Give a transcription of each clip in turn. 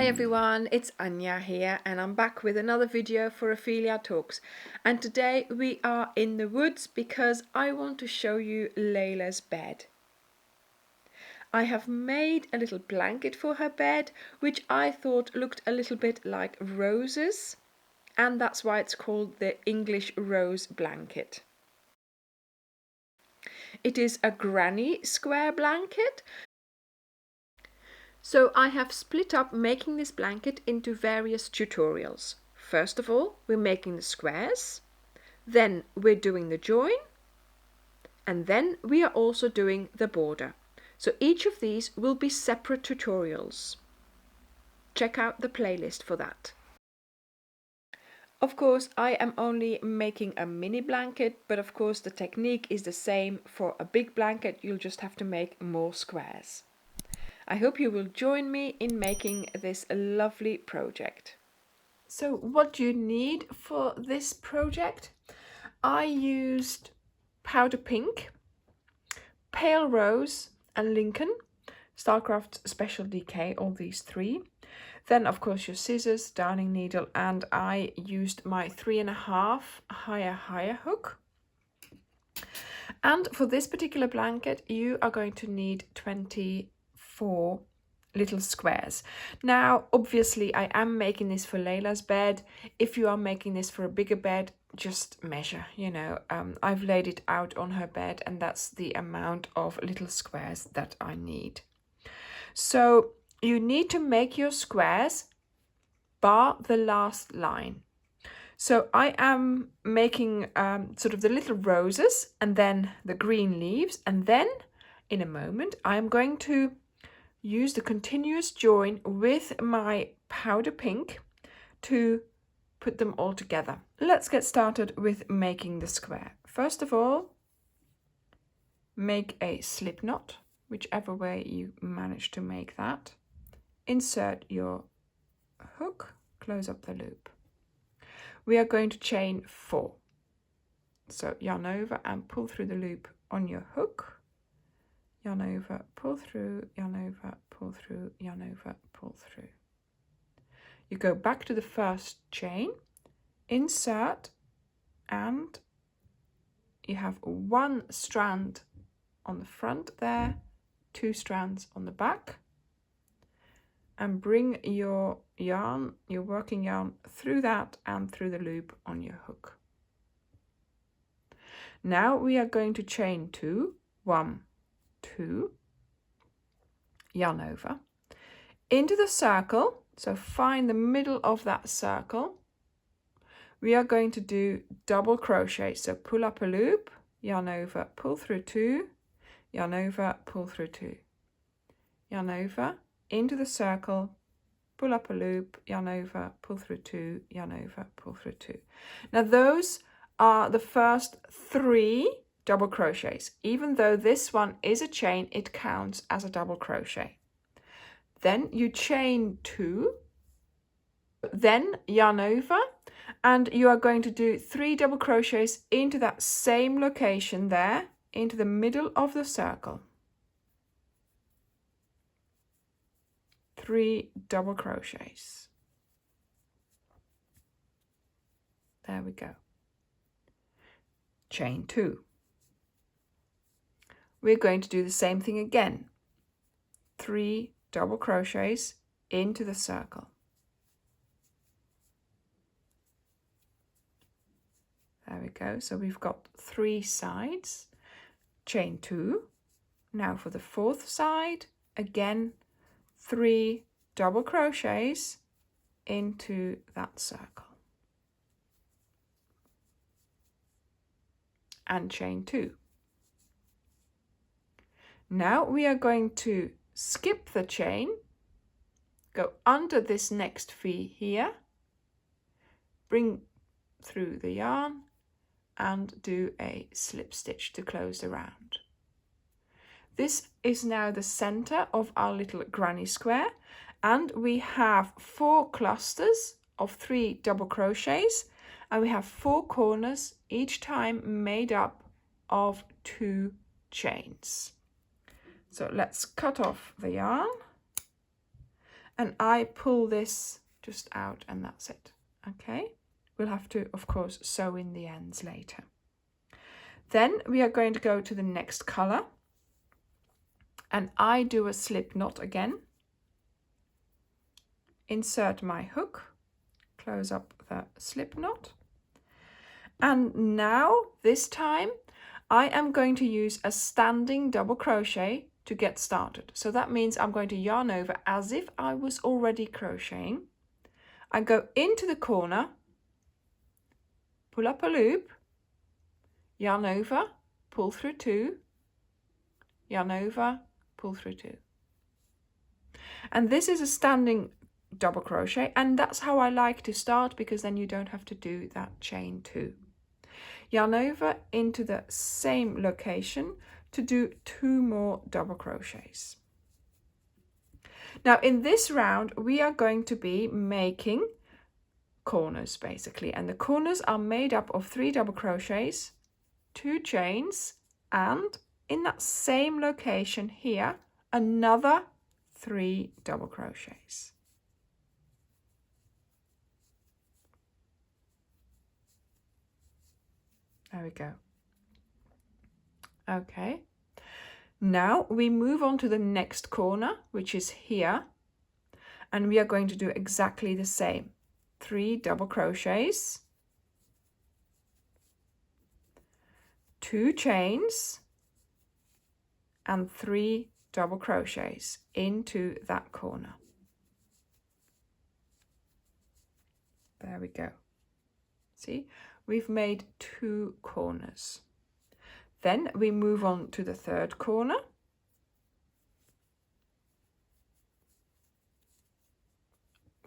Hi everyone, it's Anja here and I'm back with another video for Ophelia Talks, and today we are in the woods because I want to show you Layla's bed. I have made a little blanket for her bed which I thought looked a little bit like roses, and that's why it's called the English rose blanket. It is a granny square blanket. So I have split up making this blanket into various tutorials. First of all, we're making the squares, then we're doing the join, and then we are also doing the border. So each of these will be separate tutorials. Check out the playlist for that. Of course, I am only making a mini blanket, but of course the technique is the same for a big blanket. You'll just have to make more squares. I hope you will join me in making this lovely project. So what do you need for this project? I used powder pink, pale rose and Lincoln, Starcraft Special DK, all these three. Then of course your scissors, darning needle, and I used my 3.5 higher hook. And for this particular blanket you are going to need 24 little squares. Now obviously I am making this for Layla's bed. If you are making this for a bigger bed, just measure, I've laid it out on her bed and that's the amount of little squares that I need. So you need to make your squares bar the last line. So I am making sort of the little roses and then the green leaves, and then in a moment I'm going to use the continuous join with my powder pink to put them all together. Let's get started with making the square. First of all, make a slip knot, whichever way you manage to make that. Insert your hook, close up the loop. We are going to chain 4. So yarn over and pull through the loop on your hook. Yarn over, pull through, yarn over, pull through, yarn over, pull through. You go back to the first chain, insert, and you have 1 strand on the front there, 2 strands on the back, and bring your yarn, your working yarn, through that and through the loop on your hook. Now we are going to chain 2, 1, 2, yarn over, into the circle, so find the middle of that circle. We are going to do double crochet, so pull up a loop, yarn over, pull through 2, yarn over, pull through 2, yarn over, into the circle, pull up a loop, yarn over, pull through 2, yarn over, pull through 2. Now those are the first 3 double crochets. Even though this one is a chain, it counts as a double crochet. Then you chain 2, then yarn over, and you are going to do 3 double crochets into that same location there, into the middle of the circle. 3 double crochets. There we go. Chain 2. We're going to do the same thing again. 3 double crochets into the circle. There we go. So we've got 3 sides. Chain 2. Now for the 4th side, again 3 double crochets into that circle. And chain 2. Now we are going to skip the chain, go under this next V here, bring through the yarn and do a slip stitch to close the round. This is now the center of our little granny square, and we have 4 clusters of 3 double crochets, and we have 4 corners, each time made up of 2 chains. So let's cut off the yarn and I pull this just out, and that's it. Okay, we'll have to, of course, sew in the ends later. Then we are going to go to the next color, and I do a slip knot again. Insert my hook, close up the slip knot, and now this time I am going to use a standing double crochet to get started. So that means I'm going to yarn over as if I was already crocheting. I go into the corner, pull up a loop, yarn over, pull through 2, yarn over, pull through 2. And this is a standing double crochet, and that's how I like to start, because then you don't have to do that chain 2. Yarn over into the same location to do 2 more double crochets. Now in this round we are going to be making corners basically, and the corners are made up of 3 double crochets, 2 chains, and in that same location here another 3 double crochets. There we go. Okay, now we move on to the next corner, which is here, and we are going to do exactly the same. 3 double crochets, 2 chains, and 3 double crochets into that corner. There we go. See, we've made 2 corners. Then we move on to the third corner.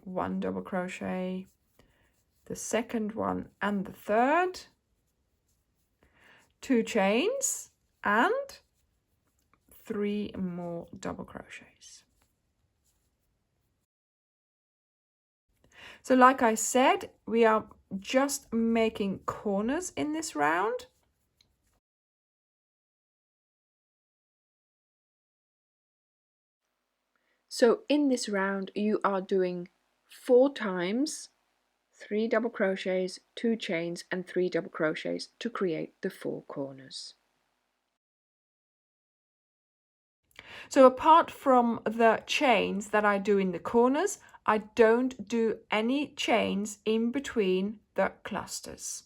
One double crochet, the second one and the third, 2 chains, and 3 more double crochets. So like I said, we are just making corners in this round. So in this round you are doing 4 times 3 double crochets, 2 chains and 3 double crochets to create the 4 corners. So apart from the chains that I do in the corners, I don't do any chains in between the clusters.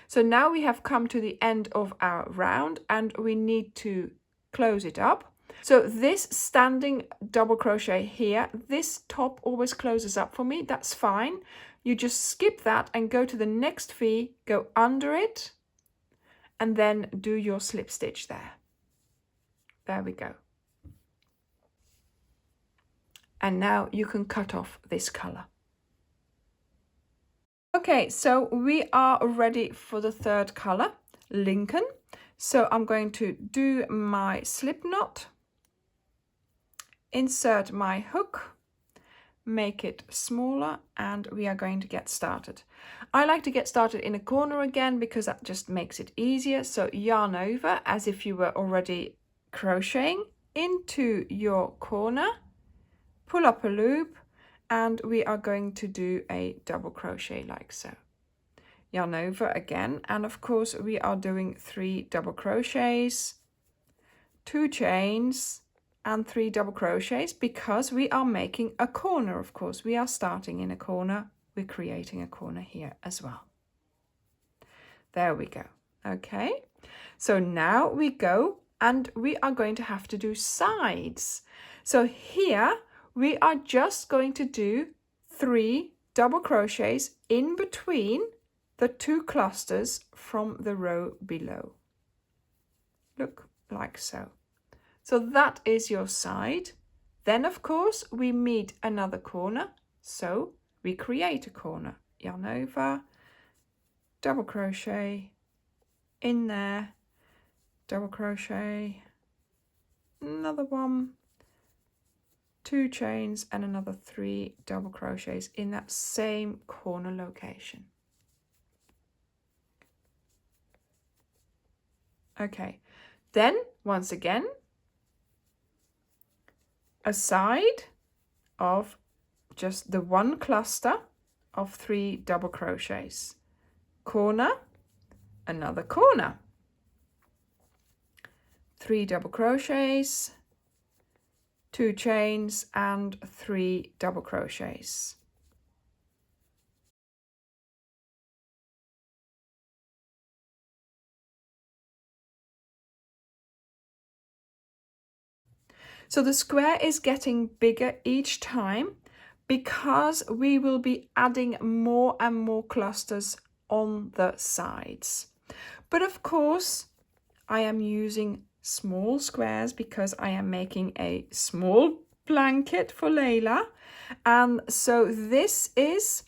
So now we have come to the end of our round and we need to close it up. So this standing double crochet here, this top always closes up for me, that's fine. You just skip that and go to the next V, go under it, and then do your slip stitch there. There we go. And now you can cut off this color. Okay, so we are ready for the third color, Lincoln. So I'm going to do my slip knot, insert my hook, make it smaller, and we are going to get started. I like to get started in a corner again because that just makes it easier. So yarn over as if you were already crocheting into your corner, pull up a loop, and we are going to do a double crochet like so. Yarn over again, and of course we are doing 3 double crochets, 2 chains and 3 double crochets because we are making a corner. Of course, we are starting in a corner, we're creating a corner here as well. There we go. Okay, so now we go and we are going to have to do sides. So here we are just going to do 3 double crochets in between the 2 clusters from the row below. Look, like so. So that is your side. Then of course we meet another corner, so we create a corner. Yarn over, double crochet, in there, double crochet, another one, 2 chains and another 3 double crochets in that same corner location. Okay, then once again, a side, of just the one cluster of 3 double crochets. Corner, another corner, 3 double crochets, 2 chains and 3 double crochets. So the square is getting bigger each time because we will be adding more and more clusters on the sides. But of course, I am using small squares because I am making a small blanket for Layla. And so this is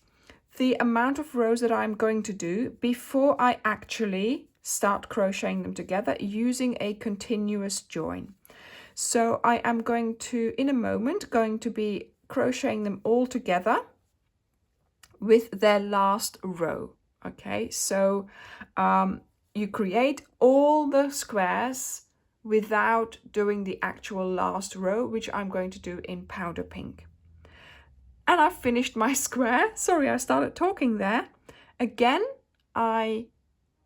the amount of rows that I'm going to do before I actually start crocheting them together using a continuous join. So I am going to, in a moment, going to be crocheting them all together with their last row. Okay, so you create all the squares without doing the actual last row, which I'm going to do in powder pink. And I've finished my square. Sorry, I started talking there. Again, I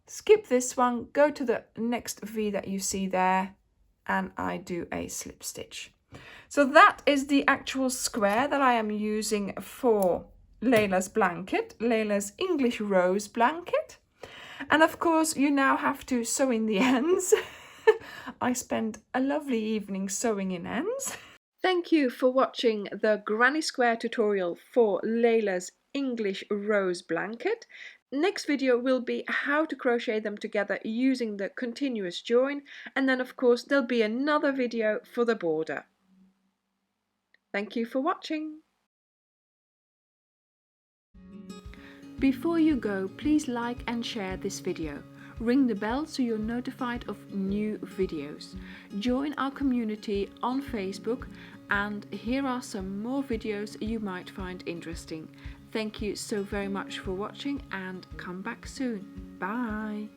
skip this one, go to the next V that you see there, and I do a slip stitch. So that is the actual square that I am using for Layla's blanket, Layla's English Rose blanket. And of course, you now have to sew in the ends. I spent a lovely evening sewing in ends. Thank you for watching the Granny Square tutorial for Layla's English Rose blanket. Next video will be how to crochet them together using the continuous join, and then of course there'll be another video for the border. Thank you for watching. Before you go, please like and share this video. Ring the bell so you're notified of new videos. Join our community on Facebook, and here are some more videos you might find interesting. Thank you so very much for watching, and come back soon. Bye!